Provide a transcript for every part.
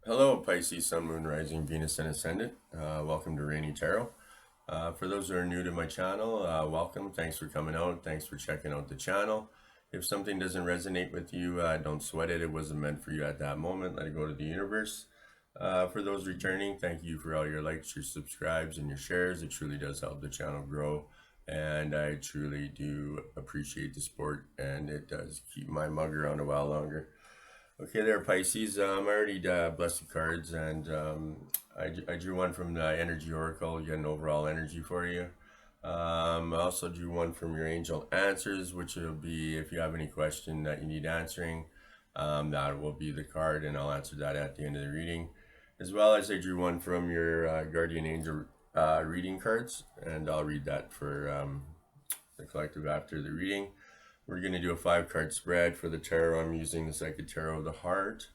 Hello, Pisces, Sun, Moon, Rising, Venus, and Ascendant. Welcome to Rainy Tarot. For those who are new to my channel, welcome. Thanks for coming out. Thanks for checking out the channel. If something doesn't resonate with you, don't sweat it. It wasn't meant for you at that moment. Let it go to the universe. For those returning, thank you for all your likes, your subscribes, and your shares. It truly does help the channel grow. And I truly do appreciate the support, and it does keep my mug around a while longer. Okay, there, Pisces. I already blessed the cards, and I drew one from the Energy Oracle, get an overall energy for you. I also drew one from your Angel Answers, which will be if you have any question that you need answering, that will be the card, and I'll answer that at the end of the reading. As well as I drew one from your Guardian Angel reading cards, and I'll read that for the collective after the reading. We're going to do a 5-card spread. For the tarot, I'm using the Psychic Tarot of the Heart.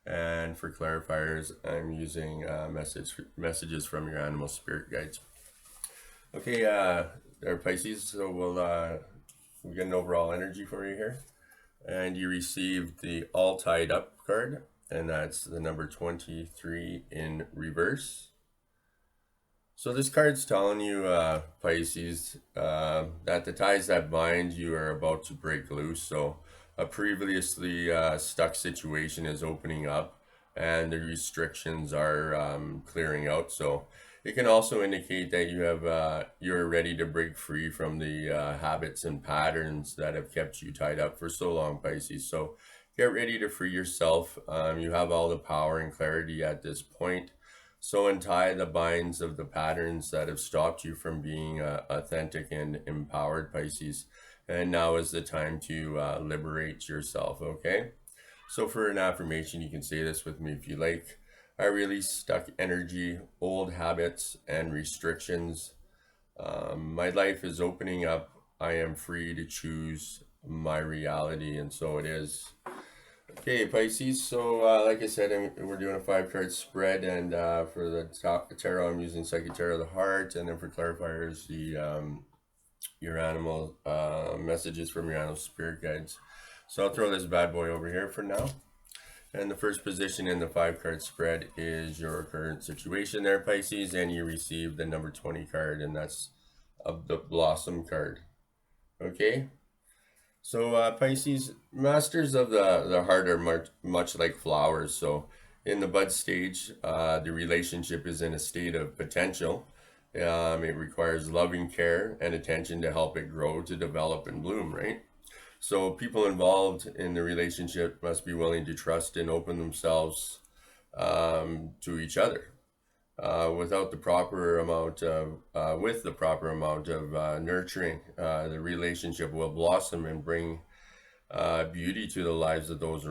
And for clarifiers, I'm using messages from your animal spirit guides. Okay, there, Pisces. So we'll get an overall energy for you here. And you received the All Tied Up card. And that's the number 23 in reverse. So this card's telling you, Pisces, that the ties that bind you are about to break loose. So a previously stuck situation is opening up, and the restrictions are clearing out. So it can also indicate that you're ready to break free from the habits and patterns that have kept you tied up for so long, Pisces. So get ready to free yourself. You have all the power and clarity at this point. So untie the binds of the patterns that have stopped you from being authentic and empowered, Pisces. And now is the time to liberate yourself, okay? So for an affirmation, you can say this with me if you like. I release stuck energy, old habits, and restrictions. My life is opening up. I am free to choose my reality, and so it is. Okay, Pisces. So, like I said, we're doing a 5-card spread, and for the tarot, I'm using Psychic Tarot of the Heart, and then for clarifiers, your animal messages from your animal spirit guides. So I'll throw this bad boy over here for now. And the first position in the 5-card spread is your current situation there, Pisces, and you receive the number 20 card, and that's of the Blossom card. Okay. So Pisces, masters of the heart are much like flowers. So in the bud stage, the relationship is in a state of potential. It requires loving care and attention to help it grow, to develop and bloom, right? So people involved in the relationship must be willing to trust and open themselves to each other. Without the proper amount of, with the proper amount of nurturing, the relationship will blossom and bring beauty to the lives of those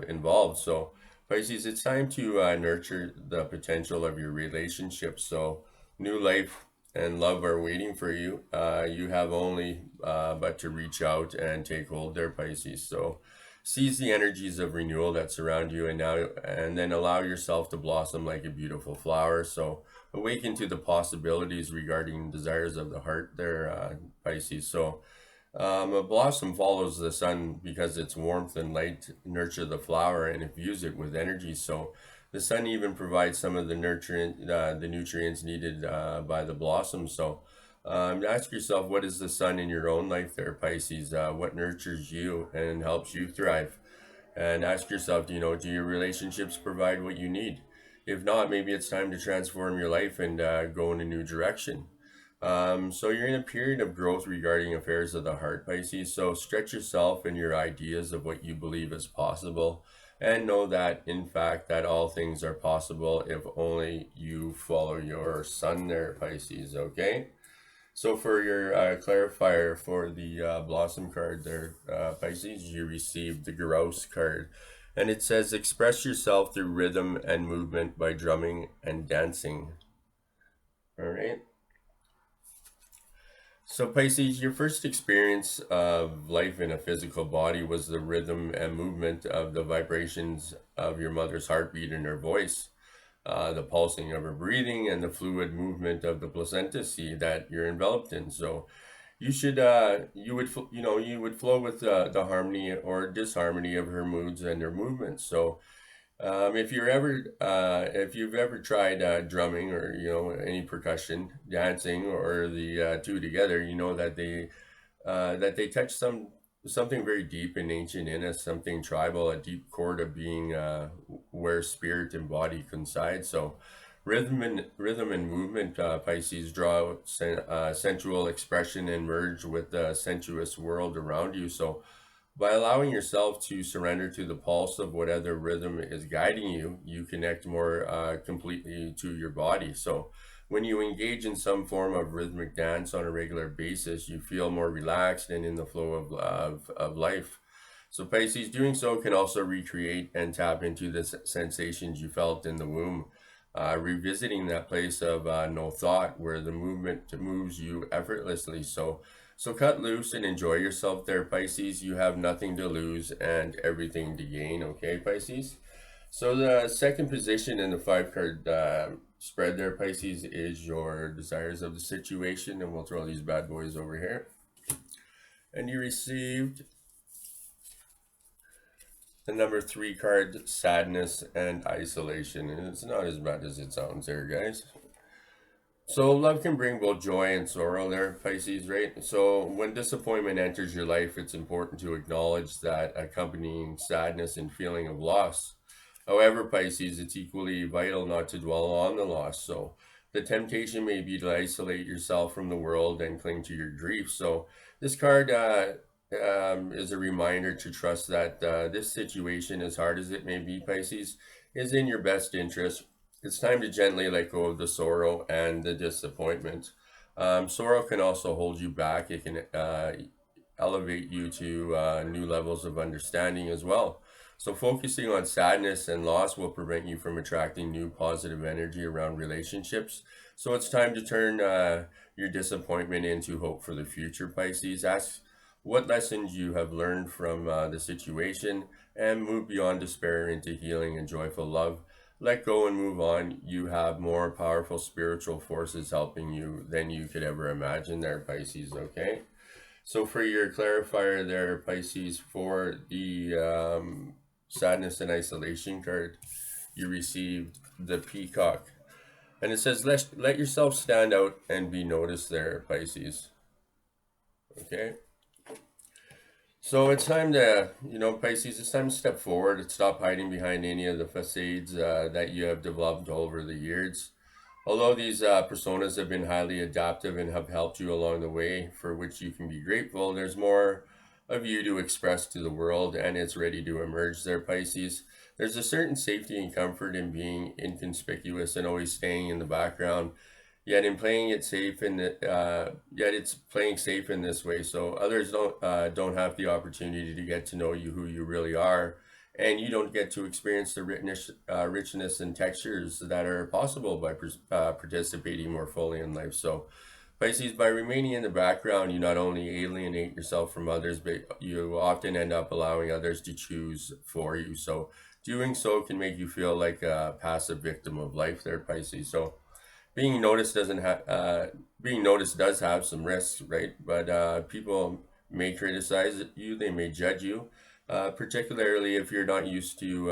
involved. So, Pisces, it's time to nurture the potential of your relationship. So, new life and love are waiting for you. You have only but to reach out and take hold there, Pisces. So, seize the energies of renewal that surround you, and then allow yourself to blossom like a beautiful flower. So awaken to the possibilities regarding desires of the heart there, Pisces. So a blossom follows the sun because its warmth and light nurture the flower and infuse it with energy. So the sun even provides some of the nutrients needed by the blossom. So ask yourself, what is the sun in your own life there, Pisces? What nurtures you and helps you thrive? And ask yourself, do your relationships provide what you need? If not, maybe it's time to transform your life and go in a new direction. So you're in a period of growth regarding affairs of the heart, Pisces. So stretch yourself and your ideas of what you believe is possible, and know that, in fact, that all things are possible if only you follow your sun there, Pisces, okay? So for your clarifier for the Blossom card there, Pisces, you received the Grouse card. And it says, express yourself through rhythm and movement by drumming and dancing. All right. So Pisces, your first experience of life in a physical body was the rhythm and movement of the vibrations of your mother's heartbeat and her voice. The pulsing of her breathing and the fluid movement of the placenta seed that you're enveloped in. So you should, you would flow with the harmony or disharmony of her moods and her movements. So If you've ever tried drumming or any percussion, dancing, or the two together, you know that they touch something very deep and ancient in us, something tribal, a deep chord of being where spirit and body coincide. So, rhythm and movement, Pisces draw out sensual expression and merge with the sensuous world around you. So, by allowing yourself to surrender to the pulse of whatever rhythm is guiding you, you connect more completely to your body. So, when you engage in some form of rhythmic dance on a regular basis, you feel more relaxed and in the flow of life. So, Pisces, doing so can also recreate and tap into the sensations you felt in the womb, revisiting that place of no thought where the movement moves you effortlessly. So cut loose and enjoy yourself there, Pisces. You have nothing to lose and everything to gain, okay, Pisces? So the second position in the five card spread there, Pisces, is your desires of the situation. And we'll throw these bad boys over here. And you received the number 3 card, sadness and isolation. And it's not as bad as it sounds there, guys. So love can bring both joy and sorrow there, Pisces, right? So when disappointment enters your life, it's important to acknowledge that accompanying sadness and feeling of loss. However, Pisces, it's equally vital not to dwell on the loss. So the temptation may be to isolate yourself from the world and cling to your grief. So this card is a reminder to trust that this situation, as hard as it may be, Pisces, is in your best interest. It's time to gently let go of the sorrow and the disappointment. Sorrow can also hold you back. It can elevate you to new levels of understanding as well. So, focusing on sadness and loss will prevent you from attracting new positive energy around relationships. So, it's time to turn your disappointment into hope for the future, Pisces. Ask what lessons you have learned from the situation and move beyond despair into healing and joyful love. Let go and move on. You have more powerful spiritual forces helping you than you could ever imagine there, Pisces, okay? So for your clarifier there, Pisces, for the sadness and isolation card, you received the peacock. And it says, let yourself stand out and be noticed there, Pisces. Okay? So it's time to, Pisces, it's time to step forward and stop hiding behind any of the facades that you have developed over the years. Although these personas have been highly adaptive and have helped you along the way, for which you can be grateful, there's more of you to express to the world, and it's ready to emerge there, Pisces. There's a certain safety and comfort in being inconspicuous and always staying in the background. Yet in playing it safe yet it's playing safe in this way, so others don't have the opportunity to get to know you who you really are, and you don't get to experience the richness and textures that are possible by participating more fully in life. So, Pisces, by remaining in the background, you not only alienate yourself from others, but you often end up allowing others to choose for you. So, doing so can make you feel like a passive victim of life, there, Pisces. So being noticed does have some risks, right? But people may criticize you, they may judge you, particularly if you're not used to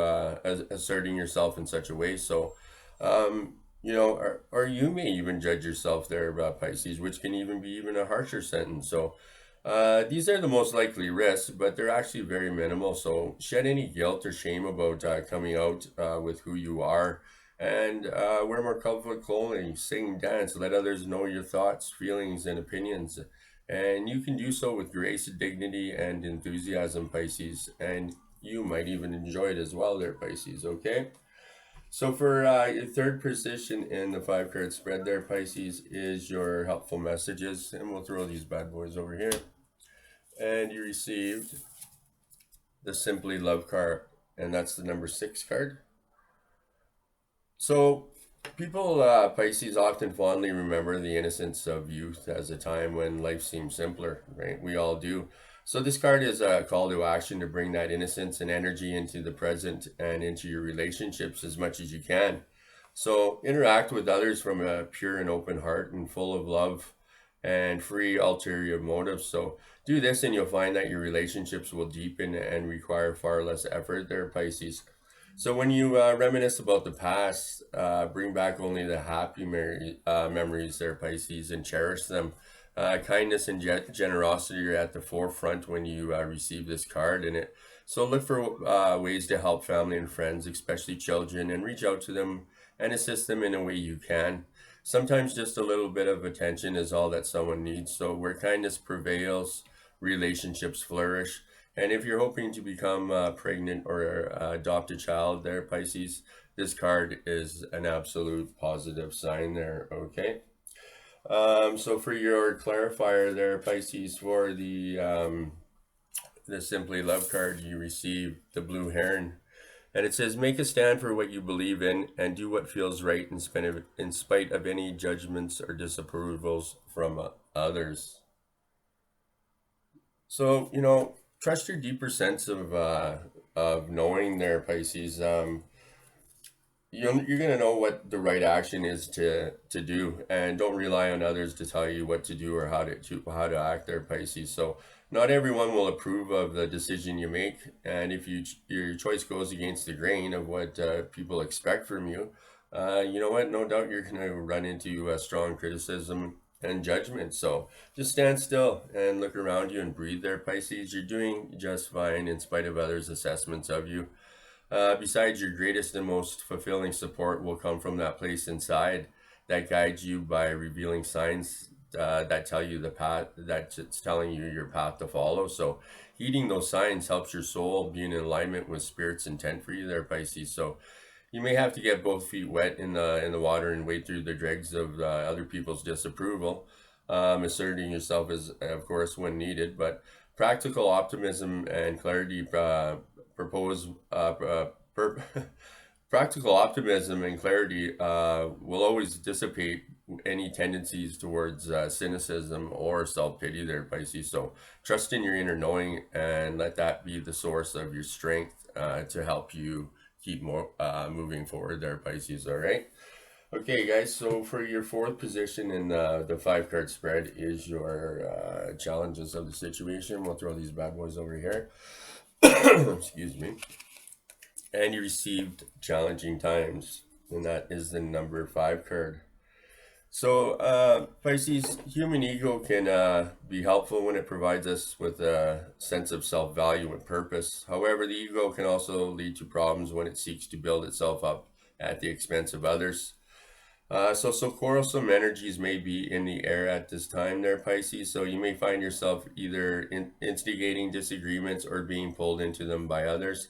asserting yourself in such a way. So, or you may even judge yourself there, Pisces, which can even be even a harsher sentence. So, these are the most likely risks, but they're actually very minimal. So, shed any guilt or shame about coming out with who you are, and wear more colorful clothing, sing, dance, let others know your thoughts, feelings, and opinions. And you can do so with grace, dignity, and enthusiasm, Pisces. And you might even enjoy it as well, there, Pisces, okay? So for your third position in the 5 card spread there, Pisces, is your helpful messages. And we'll throw these bad boys over here. And you received the Simply Love card, and that's the number 6 card. So, people, Pisces, often fondly remember the innocence of youth as a time when life seemed simpler, right? We all do. So, this card is a call to action to bring that innocence and energy into the present and into your relationships as much as you can. So, interact with others from a pure and open heart and full of love and free ulterior motives. So, do this and you'll find that your relationships will deepen and require far less effort there, Pisces. So when you reminisce about the past, bring back only the happy memories there, Pisces, and cherish them. Kindness and generosity are at the forefront when you receive this card in it. So look for ways to help family and friends, especially children, and reach out to them and assist them in a way you can. Sometimes just a little bit of attention is all that someone needs. So where kindness prevails, relationships flourish. And if you're hoping to become pregnant or adopt a child there, Pisces, this card is an absolute positive sign there, okay? So for your clarifier there, Pisces, for the Simply Love card, you receive the blue heron. And it says, make a stand for what you believe in and do what feels right in spite of any judgments or disapprovals from others. So, trust your deeper sense of knowing there, Pisces. You're gonna know what the right action is to do, and don't rely on others to tell you what to do or how to act there, Pisces. So, not everyone will approve of the decision you make, and if your choice goes against the grain of what people expect from you, you know what? No doubt you're gonna run into strong criticism and judgment. So just stand still and look around you and breathe there, Pisces. You're doing just fine in spite of others' assessments of you. Besides, your greatest and most fulfilling support will come from that place inside that guides you by revealing signs that tell you the path, that's telling you your path to follow. So heeding those signs helps your soul be in alignment with Spirit's intent for you there, Pisces. So you may have to get both feet wet in the water and wade through the dregs of other people's disapproval, asserting yourself as, of course, when needed. But practical optimism and clarity propose per- practical optimism and clarity will always dissipate any tendencies towards cynicism or self-pity there, Pisces. So trust in your inner knowing and let that be the source of your strength to help you keep moving forward there, Pisces. All right. Okay, guys. So for your fourth position in the 5 card spread is your challenges of the situation. We'll throw these bad boys over here. Excuse me. And you received challenging times, and that is the number 5 card. So, Pisces, human ego can be helpful when it provides us with a sense of self value and purpose. However, the ego can also lead to problems when it seeks to build itself up at the expense of others. So quarrelsome energies may be in the air at this time there, Pisces. So you may find yourself either instigating disagreements or being pulled into them by others.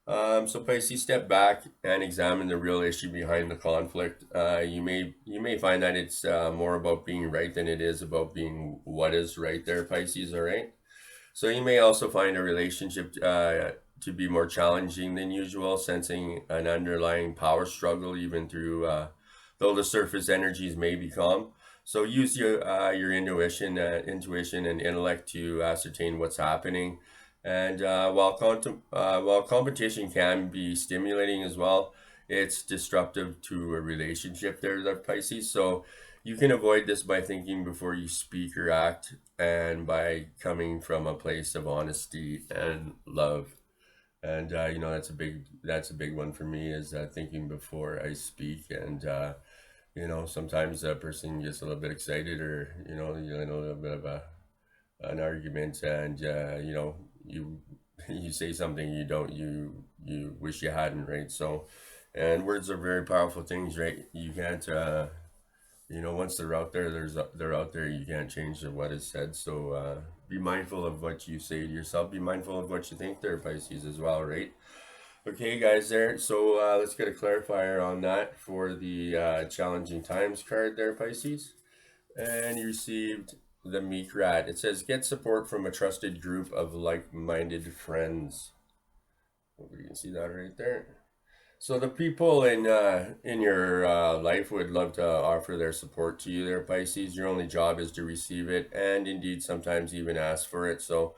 So Pisces, step back and examine the real issue behind the conflict. You may find that it's more about being right than it is about being what is right there, Pisces. All right. So you may also find a relationship to be more challenging than usual, sensing an underlying power struggle even through though the surface energies may be calm. So use your intuition and intellect to ascertain what's happening. And while competition can be stimulating as well, it's disruptive to a relationship there, the Pisces. So you can avoid this by thinking before you speak or act, and by coming from a place of honesty and love. And that's a big one for me, is thinking before I speak. And sometimes a person gets a little bit excited, or a little bit of an argument, and you you say something you wish you hadn't, right? So, and words are very powerful things, right? You can't once they're out there, they're out there. You can't change what is said. So be mindful of what you say to yourself. Be mindful of what you think there, Pisces, as well, right? Okay, guys, there. So let's get a clarifier on that for the challenging times card there, Pisces. And you received the meek rat. It says, get support from a trusted group of like-minded friends. Hope you can see that right there. So the people in your life would love to offer their support to you there, Pisces. Your only job is to receive it, and indeed sometimes even ask for it. So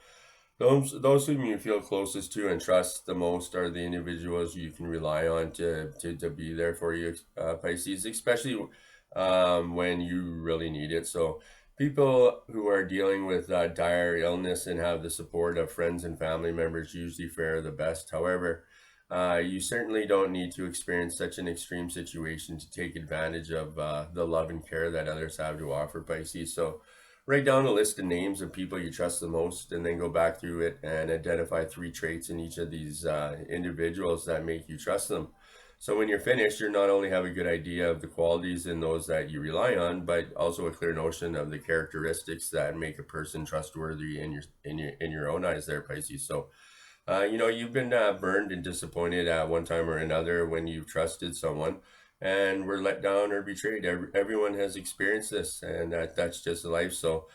those whom you feel closest to and trust the most are the individuals you can rely on to be there for you, Pisces, especially when you really need it. So people who are dealing with dire illness and have the support of friends and family members usually fare the best. However, You certainly don't need to experience such an extreme situation to take advantage of the love and care that others have to offer, Pisces. So write down a list of names of people you trust the most, and then go back through it and identify 3 traits in each of these individuals that make you trust them. So when you're finished, you not only have a good idea of the qualities in those that you rely on, but also a clear notion of the characteristics that make a person trustworthy in your own eyes there, Pisces. So you've been burned and disappointed at one time or another when you've trusted someone and were let down or betrayed. Everyone has experienced this, and that's just life. So,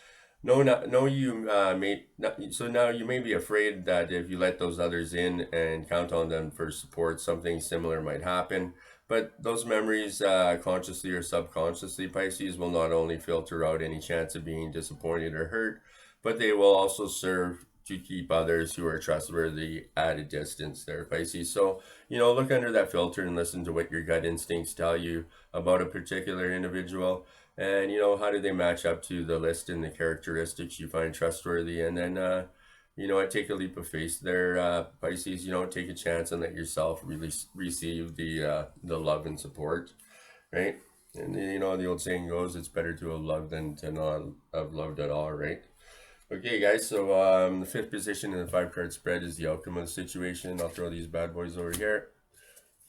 no, you may not. So now you may be afraid that if you let those others in and count on them for support, something similar might happen. But those memories, consciously or subconsciously, Pisces, will not only filter out any chance of being disappointed or hurt, but they will also serve to keep others who are trustworthy at a distance there, Pisces. So, look under that filter and listen to what your gut instincts tell you about a particular individual. And, how do they match up to the list and the characteristics you find trustworthy? And then, I take a leap of faith there, Pisces. Take a chance and let yourself really receive the love and support, right? And, the old saying goes, it's better to have loved than to not have loved at all, right? Okay, guys, so the fifth position in the 5 card spread is the outcome of the situation. I'll throw these bad boys over here.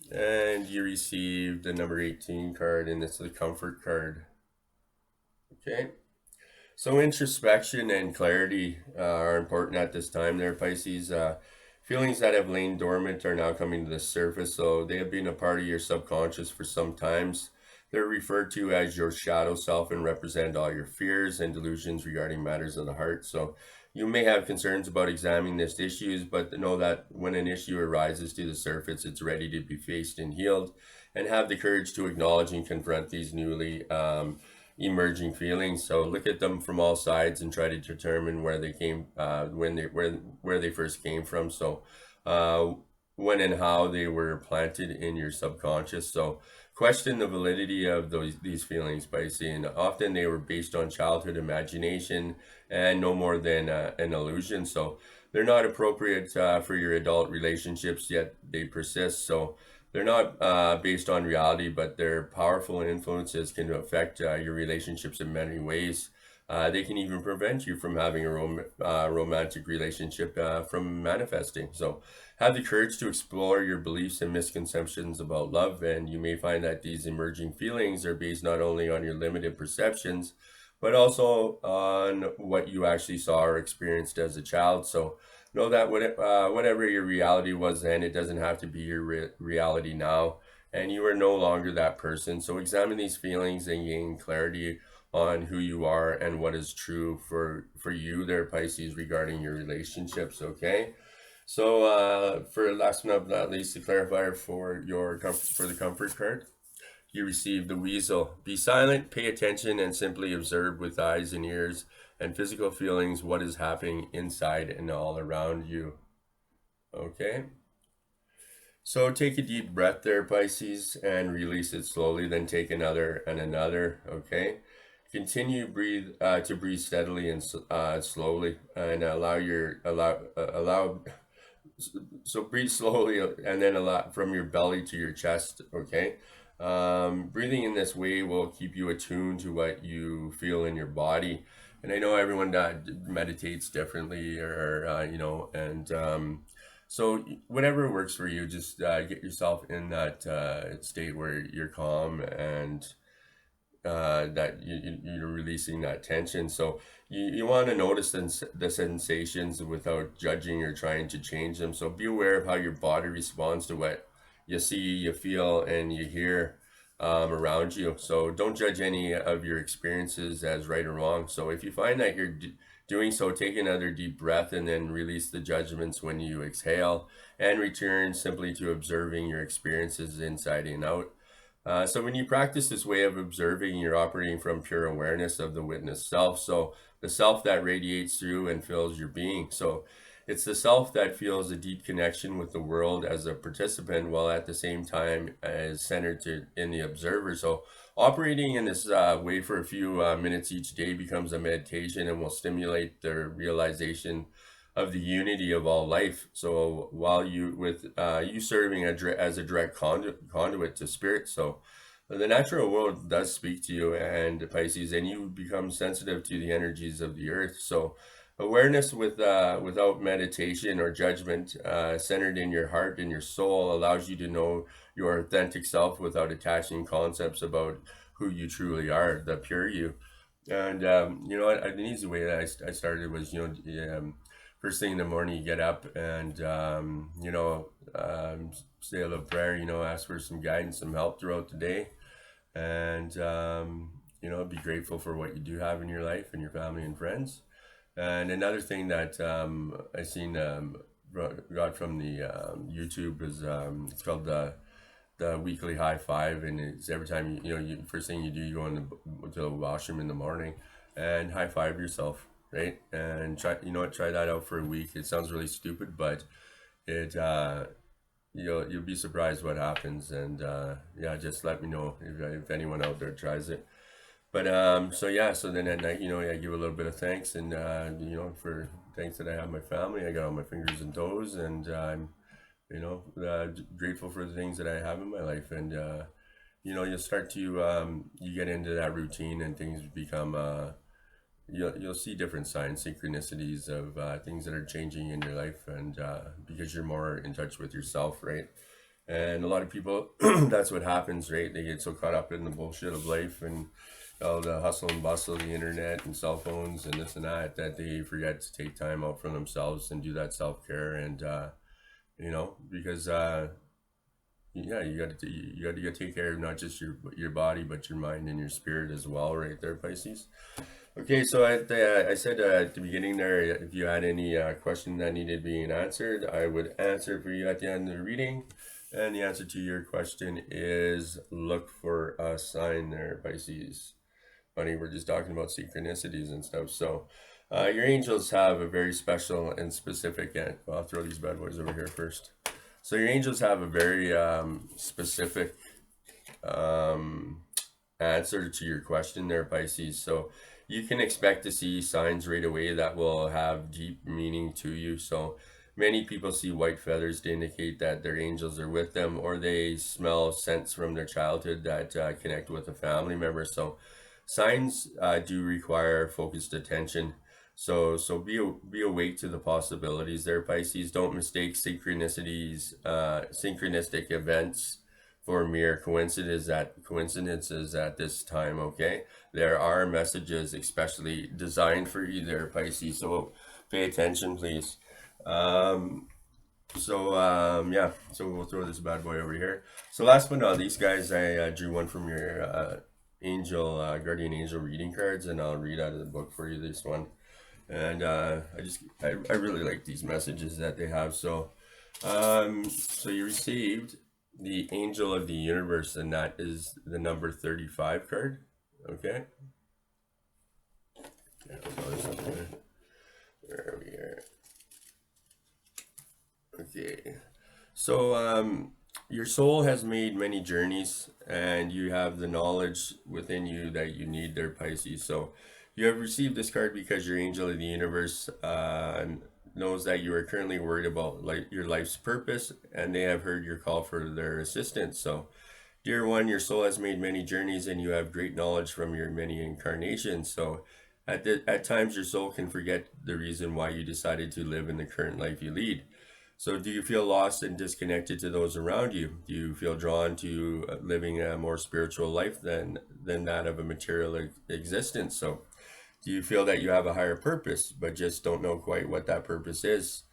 And you received the number 18 card, and it's the comfort card. Okay, so introspection and clarity are important at this time there, Pisces. Feelings that have lain dormant are now coming to the surface, so they have been a part of your subconscious for some times. They're referred to as your shadow self and represent all your fears and delusions regarding matters of the heart. So you may have concerns about examining these issues, but know that when an issue arises to the surface, it's ready to be faced and healed, and have the courage to acknowledge and confront these newly emerging feelings. So look at them from all sides and try to determine where they came, where they first came from. So when and how they were planted in your subconscious. So question the validity of these feelings by saying often they were based on childhood imagination and no more than an illusion. So they're not appropriate for your adult relationships, yet they persist. So they're not based on reality, but they're powerful influences can affect your relationships in many ways. They can even prevent you from having a romantic relationship from manifesting. So have the courage to explore your beliefs and misconceptions about love, and you may find that these emerging feelings are based not only on your limited perceptions, but also on what you actually saw or experienced as a child. So know that whatever your reality was then, it doesn't have to be your reality now, and you are no longer that person. So examine these feelings and gain clarity on who you are and what is true for you there, Pisces, regarding your relationships. Okay, so for last but not least, the clarifier for the comfort card, you receive the weasel. Be silent, pay attention, and simply observe with eyes and ears and physical feelings what is happening inside and all around you. Okay, so take a deep breath there, Pisces, and release it slowly. Then take another and another. Okay, continue to breathe steadily and slowly, and allow. So breathe slowly and then allow from your belly to your chest. Okay, breathing in this way will keep you attuned to what you feel in your body. And I know everyone meditates differently, or and so whatever works for you, just get yourself in that state where you're calm and that you're releasing that tension. So you want to notice the sensations without judging or trying to change them. So be aware of how your body responds to what you see, you feel, and you hear around you. So don't judge any of your experiences as right or wrong. So if you find that you're doing so, take another deep breath and then release the judgments when you exhale, and return simply to observing your experiences inside and out. So when you practice this way of observing, you're operating from pure awareness of the witness self. So the self that radiates through and fills your being. So it's the self that feels a deep connection with the world as a participant, while at the same time is centered in the observer. So operating in this way for a few minutes each day becomes a meditation and will stimulate the realization of the unity of all life. So while you serving as a direct conduit to spirit, so the natural world does speak to you, and Pisces, and you become sensitive to the energies of the earth. So awareness without meditation or judgment, centered in your heart and your soul, allows you to know your authentic self without attaching concepts about who you truly are, the pure you. And an easy way that I started was, first thing in the morning, you get up and say a little prayer, ask for some guidance, some help throughout the day, and be grateful for what you do have in your life and your family and friends. And another thing that I seen got from the YouTube is, it's called the weekly high five, and it's every time you first thing you do, you go to the washroom in the morning and high five yourself, right? And try that out for a week. It sounds really stupid, but it you'll be surprised what happens. And yeah, just let me know if anyone out there tries it. But so then at night, I give a little bit of thanks, and for thanks that I have my family. I got all my fingers and toes, and I'm grateful for the things that I have in my life. And you'll start to you get into that routine, and things become you'll see different signs, synchronicities of things that are changing in your life, and because you're more in touch with yourself, right? And a lot of people, that's what happens, right? They get so caught up in the bullshit of life and all the hustle and bustle of the internet and cell phones and this and that, that they forget to take time out for themselves and do that self-care. And because yeah, you got to take care of not just your body, but your mind and your spirit as well, right there, Pisces. Okay, so I said at the beginning there, if you had any question that needed being answered, I would answer for you at the end of the reading. And the answer to your question is look for a sign there, Pisces. Funny, we're just talking about synchronicities and stuff. So your angels have a very special and specific, well, I'll throw these bad boys over here first. So your angels have a very specific answer to your question there, Pisces. So you can expect to see signs right away that will have deep meaning to you. So many people see white feathers to indicate that their angels are with them, or they smell scents from their childhood that connect with a family member. So signs do require focused attention. So be awake to the possibilities there, Pisces. Don't mistake synchronicities, synchronistic events for mere coincidences at this time, okay? There are messages especially designed for you there, Pisces, so pay attention, please. Yeah, so we'll throw this bad boy over here. So last but not least, guys, I drew one from your guardian angel reading cards, and I'll read out of the book for you this one. And I really like these messages that they have. So so you received the angel of the universe, and that is the number 35 card. Okay, there we are. Okay, so your soul has made many journeys, and you have the knowledge within you that you need there, Pisces. So you have received this card because your angel of the universe knows that you are currently worried about your life's purpose, and they have heard your call for their assistance. So, dear one, your soul has made many journeys, and you have great knowledge from your many incarnations. So at times your soul can forget the reason why you decided to live in the current life you lead. So do you feel lost and disconnected to those around you? Do you feel drawn to living a more spiritual life than that of a material existence? So do you feel that you have a higher purpose, but just don't know quite what that purpose is?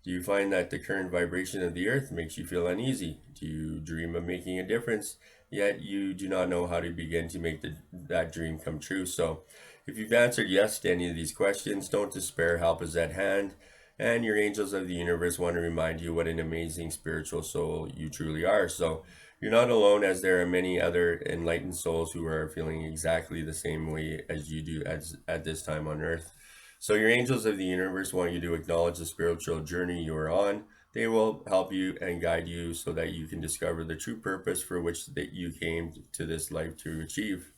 Do you find that the current vibration of the earth makes you feel uneasy? Do you dream of making a difference, yet you do not know how to begin to make that dream come true? So if you've answered yes to any of these questions, don't despair, help is at hand. And your angels of the universe want to remind you what an amazing spiritual soul you truly are. So you're not alone, as there are many other enlightened souls who are feeling exactly the same way as you do at this time on earth. So your angels of the universe want you to acknowledge the spiritual journey you are on. They will help you and guide you so that you can discover the true purpose for which that you came to this life to achieve.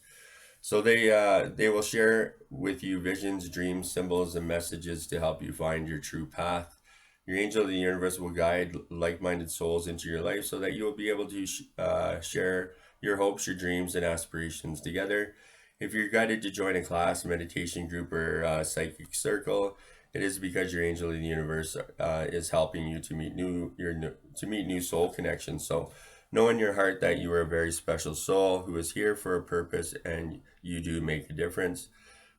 So they will share with you visions, dreams, symbols, and messages to help you find your true path. Your angel of the universe will guide like-minded souls into your life so that you will be able to share your hopes, your dreams, and aspirations together. If you're guided to join a class, meditation group, or psychic circle, it is because your angel of the universe is helping you to meet new soul connections. So know in your heart that you are a very special soul who is here for a purpose, and you do make a difference.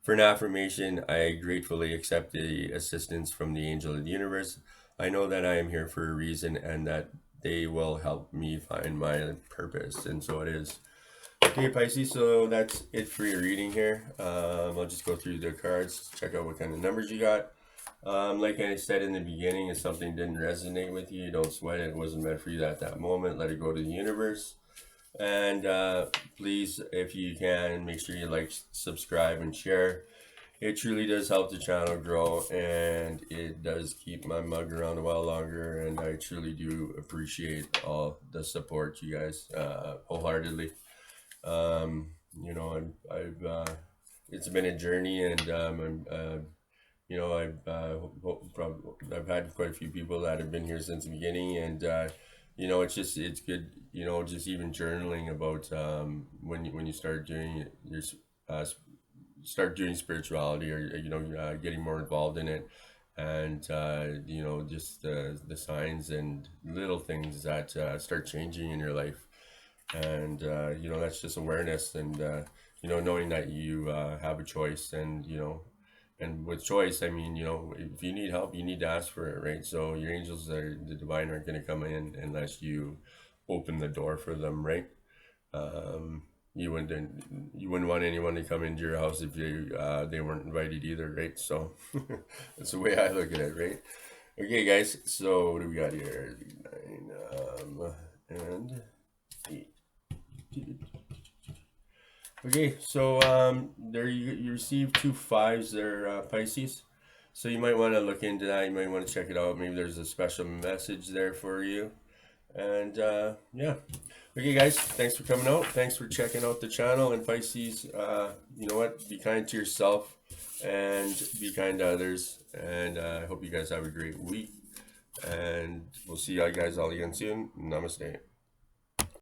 For an affirmation, I gratefully accept the assistance from the angel of the universe. I know that I am here for a reason and that they will help me find my purpose. And so it is. Okay, Pisces, so that's it for your reading here. I'll just go through the cards, check out what kind of numbers you got. Like I said in the beginning, if something didn't resonate with you, don't sweat it. It wasn't meant for you at that moment. Let it go to the universe. And please, if you can, make sure you like, subscribe, and share. It truly does help the channel grow, and it does keep my mug around a while longer. And I truly do appreciate all the support, you guys, wholeheartedly. You know, it's been a journey, and you know, I've had quite a few people that have been here since the beginning, and you know, it's good, you know, just even journaling about when you start doing your uh, start doing spirituality, or you know, getting more involved in it, and you know, just the signs and little things that start changing in your life. And you know, that's just awareness, and you know, knowing that you have a choice. And you know, and with choice, I mean, you know, if you need help, you need to ask for it, right? So your angels, the divine, aren't going to come in unless you open the door for them, right? um, you wouldn't want anyone to come into your house if they weren't invited either, right? So that's the way I look at it, right? Okay, guys, so what do we got here? 9 and 8. Okay, so there you receive 2 5s there, Pisces. So you might want to look into that. You might want to check it out. Maybe there's a special message there for you. And yeah. Okay, guys, thanks for coming out. Thanks for checking out the channel. And Pisces, you know what? Be kind to yourself and be kind to others. And I hope you guys have a great week. And we'll see you guys all again soon. Namaste.